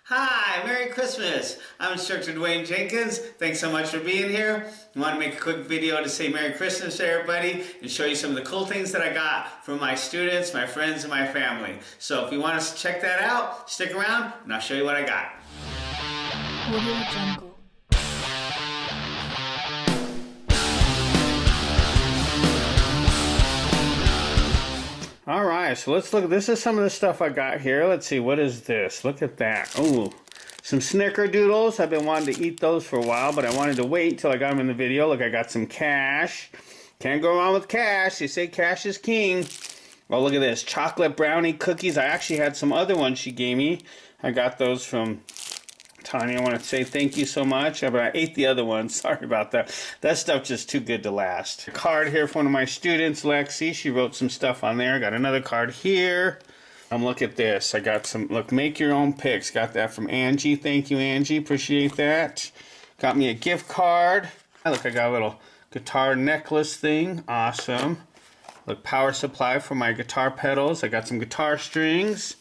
Hi, Merry Christmas. I'm Instructor Dwayne Jenkins. Thanks so much for being here. I want to make a quick video to say Merry Christmas to everybody and show you some of the cool things that I got from my students, my friends, and my family. So if you want to check that out, stick around and I'll show you what I got. Audio Jungle. All right, so let's look. This is some of the stuff I got here. Let's see, what is this? Look at that. Oh, some snickerdoodles. I've been wanting to eat those for a while, but I wanted to wait till I got them in the video. Look, I got some cash. Can't go wrong with cash. They say cash is king. Oh, look at this. Chocolate brownie cookies. I actually had some other ones she gave me. I got those from Tanya. I want to say thank you so much, but I ate the other one. Sorry about that. That stuff just too good to last. A card here from one of my students, Lexi. She wrote some stuff on there. Got another card here. Look at this. I got some, look, make your own picks. Got that from Angie. Thank you, Angie. Appreciate that. Got me a gift card. Look, I got a little guitar necklace thing. Awesome. Look, power supply for my guitar pedals. I got some guitar strings.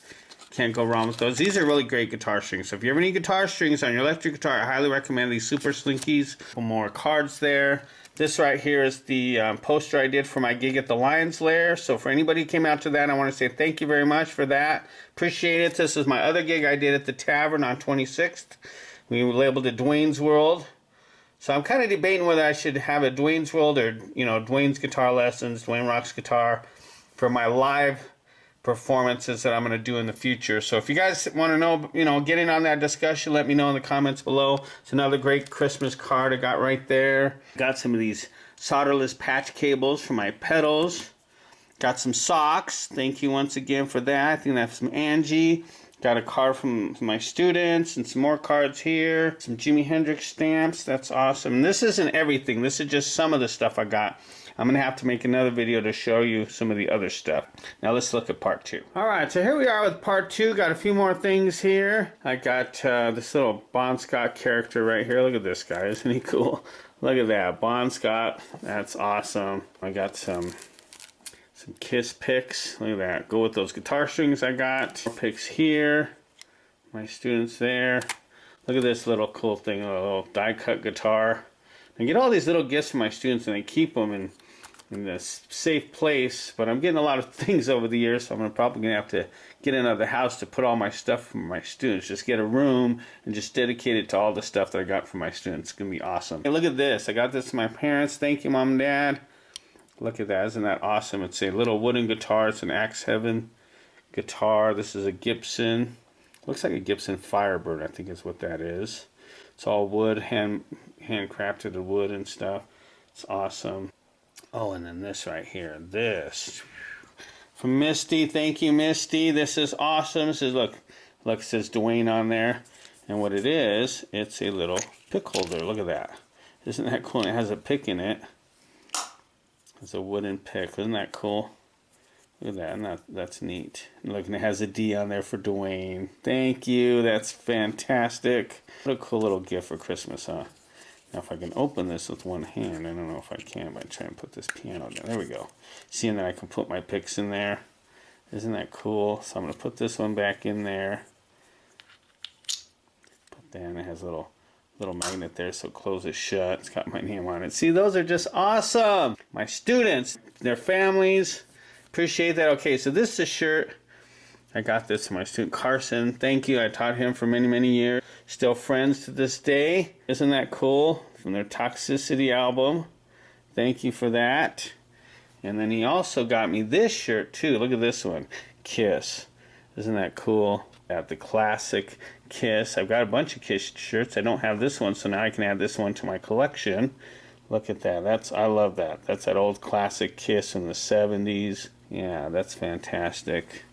Can't go wrong with those. These are really great guitar strings. So if you ever need guitar strings on your electric guitar, I highly recommend these Super Slinkies. Some more cards there. This right here is the poster I did for my gig at the Lion's Lair. So for anybody who came out to that, I want to say thank you very much for that. Appreciate it. This is my other gig I did at the Tavern on 26th. We labeled it Dwayne's World. So I'm kind of debating whether I should have a Dwayne's World or, Dwayne's Guitar Lessons, Dwayne Rocks Guitar for my live performances that I'm going to do in the future. So if you guys want to know, get in on that discussion, let me know in the comments below. It's another great Christmas card I got right there. Got some of these solderless patch cables for my pedals. Got some socks. Thank you once again for that. I think that's from Angie. Got a card from my students and some more cards here. Some Jimi Hendrix stamps. That's awesome. And this isn't everything. This is just some of the stuff I got. I'm going to have to make another video to show you some of the other stuff. Now let's look at part 2. Alright, so here we are with part 2. Got a few more things here. I got this little Bon Scott character right here. Look at this guy. Isn't he cool? Look at that. Bon Scott. That's awesome. I got some Kiss picks. Look at that. Go with those guitar strings I got. More picks here. My students there. Look at this little cool thing. A little die-cut guitar. I get all these little gifts from my students and I keep them in this safe place, but I'm getting a lot of things over the years, so I'm probably going to have to get another house to put all my stuff from my students. Just get a room and just dedicate it to all the stuff that I got from my students. It's going to be awesome. Hey, look at this. I got this from my parents. Thank you, Mom and Dad. Look at that. Isn't that awesome? It's a little wooden guitar. It's an Axe Heaven guitar. This is a Gibson. Looks like a Gibson Firebird, I think is what that is. It's all wood, handcrafted wood and stuff. It's awesome. Oh, and then this right here. This. From Misty. Thank you, Misty. This is awesome. This is, look, it says Dwayne on there. And what it is, it's a little pick holder. Look at that. Isn't that cool? It has a pick in it. It's a wooden pick. Isn't that cool? Look at that. And that's neat. Look, and it has a D on there for Dwayne. Thank you. That's fantastic. What a cool little gift for Christmas, huh? Now, if I can open this with one hand, I don't know if I can, but I try and put this piano down. There we go. Seeing that I can put my picks in there. Isn't that cool? So I'm going to put this one back in there. Put that in. It has a little magnet there, so close it shut. It's got my name on it. See, those are just awesome. My students, their families, appreciate that. Okay, so this is a shirt. I got this from my student Carson. Thank you. I taught him for many, many years. Still friends to this day. Isn't that cool? From their Toxicity album. Thank you for that. And then he also got me this shirt too. Look at this one. Kiss. Isn't that cool? Got the classic Kiss. I've got a bunch of Kiss shirts. I don't have this one, so now I can add this one to my collection. Look at that. I love that. That's that old classic Kiss from the 70s. Yeah, that's fantastic.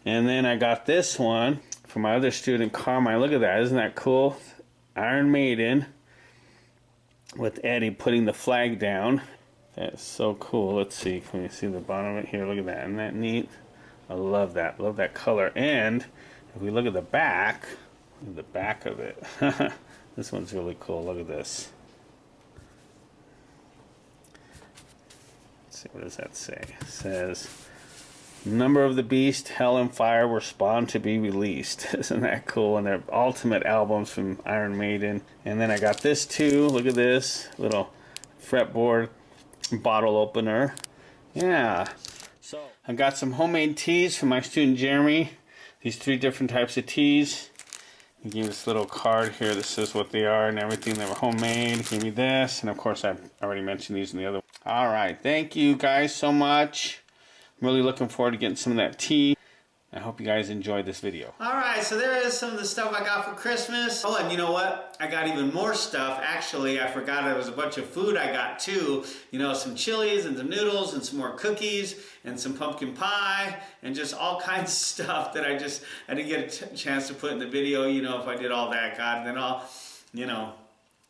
And then I got this one from my other student, Carmine. Look at that. Isn't that cool? Iron Maiden with Eddie putting the flag down. That's so cool. Let's see. Can you see the bottom of it here? Look at that. Isn't that neat? I love that. Love that color. And if we look at the back of it, this one's really cool. Look at this. Let's see. What does that say? It says, Number of the Beast, Hell and Fire were spawned to be released. Isn't that cool? And they're ultimate albums from Iron Maiden. And then I got this too. Look at this little fretboard bottle opener. Yeah. So I got some homemade teas from my student Jeremy. These 3 different types of teas. He gave this little card here that says what they are and everything. They were homemade. He gave me this. And of course, I've already mentioned these in the other one. All right. Thank you guys so much. I'm really looking forward to getting some of that tea. I hope you guys enjoyed this video. Alright, so there is some of the stuff I got for Christmas. Oh, and you know what? I got even more stuff. Actually, I forgot there was a bunch of food I got too. You know, some chilies and some noodles and some more cookies and some pumpkin pie and just all kinds of stuff that I didn't get a chance to put in the video. You know, if I did all that, God, then I'll, you know,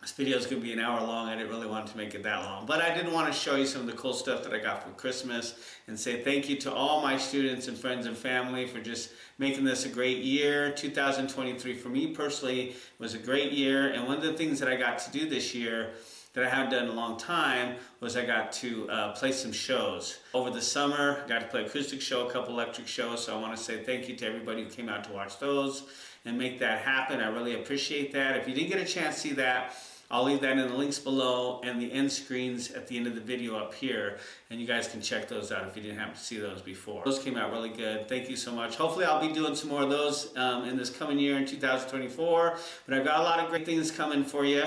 this video is going to be an hour long. I didn't really want to make it that long. But I did want to show you some of the cool stuff that I got for Christmas and say thank you to all my students and friends and family for just making this a great year. 2023 for me personally was a great year. And one of the things that I got to do this year that I haven't done in a long time was I got to play some shows. Over the summer, I got to play acoustic show, a couple electric shows, so I want to say thank you to everybody who came out to watch those and make that happen. I really appreciate that. If you didn't get a chance to see that, I'll leave that in the links below and the end screens at the end of the video up here, and you guys can check those out if you didn't happen to see those before. Those came out really good. Thank you so much. Hopefully I'll be doing some more of those in this coming year in 2024, but I've got a lot of great things coming for you.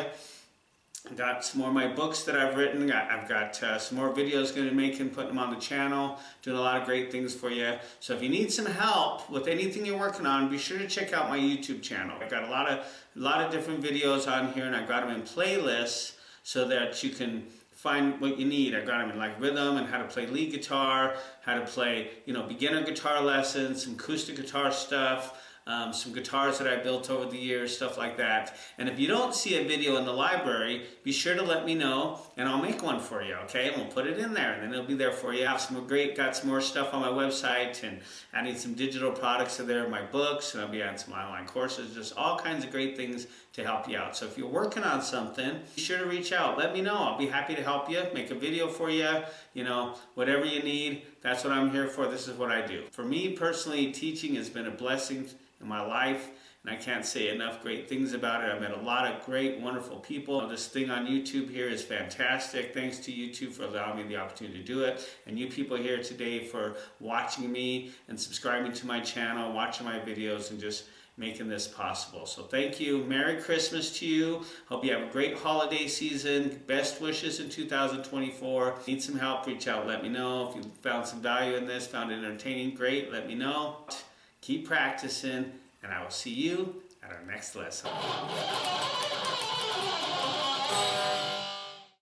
I've got some more of my books that I've written. I've got some more videos going to be making, putting them on the channel, doing a lot of great things for you. So if you need some help with anything you're working on, be sure to check out my YouTube channel. I've got a lot of different videos on here, and I've got them in playlists so that you can find what you need. I've got them in like rhythm and how to play lead guitar, how to play, you know, beginner guitar lessons, some acoustic guitar stuff, some guitars that I built over the years, stuff like that. And if you don't see a video in the library, be sure to let me know and I'll make one for you, okay? And we'll put it in there and then it'll be there for you. I have got some more stuff on my website and adding some digital products to there, my books, and I'll be adding some online courses, just all kinds of great things to help you out. So if you're working on something, be sure to reach out. Let me know. I'll be happy to help you, make a video for you, you know, whatever you need. That's what I'm here for. This is what I do. For me personally, teaching has been a blessing in my life, and I can't say enough great things about it. I've met a lot of great, wonderful people. This thing on YouTube here is fantastic. Thanks to YouTube for allowing me the opportunity to do it, and you people here today for watching me and subscribing to my channel, watching my videos, and just making this possible. So thank you. Merry Christmas to you. Hope you have a great holiday season. Best wishes in 2024. Need some help, reach out, let me know. If you found some value in this, found it entertaining, great, let me know. Keep practicing, and I will see you at our next lesson.